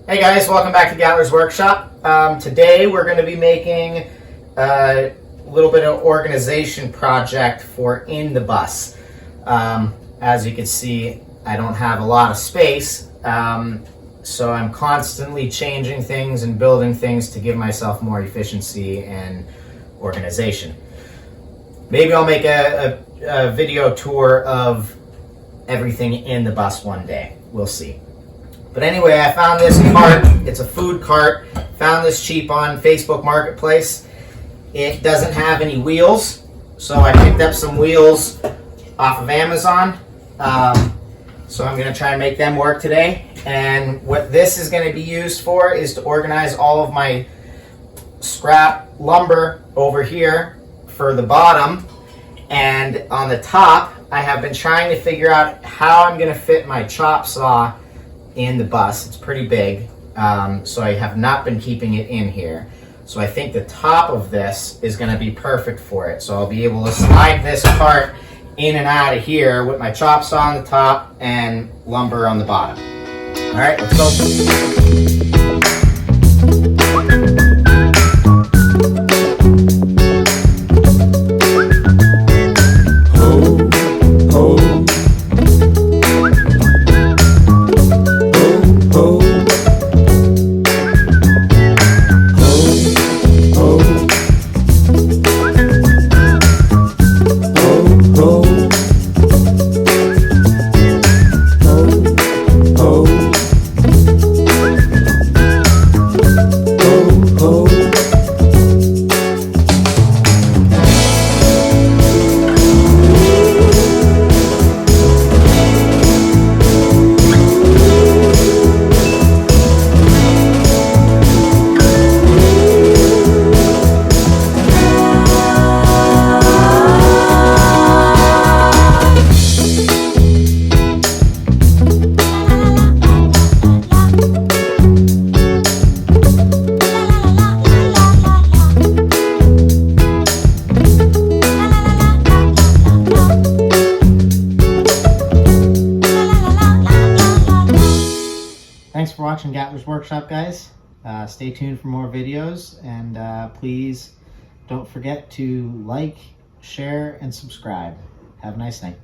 Hey guys, welcome back to Gatler's Workshop. Today we're going to be making a little bit of organization project for in the bus. As you can see, I don't have a lot of space, so I'm constantly changing things and building things to give myself more efficiency and organization. Maybe I'll make a video tour of everything in the bus one day. We'll see. But anyway, I found this cart. It's a food cart. Found this cheap on Facebook Marketplace. It doesn't have any wheels, so I picked up some wheels off of Amazon. So I'm going to try and make them work today. And what this is going to be used for is to organize all of my scrap lumber over here for the bottom. And on the top, I have been trying to figure out how I'm going to fit my chop saw in the bus. It's pretty big, so I have not been keeping it in here. So I think the top of this is going to be perfect for it. So I'll be able to slide this cart in and out of here with my chop saw on the top and lumber on the bottom. All right, let's go. Thanks for watching Gatler's Workshop, guys. Stay tuned for more videos, and please don't forget to like, share, and subscribe. Have a nice night.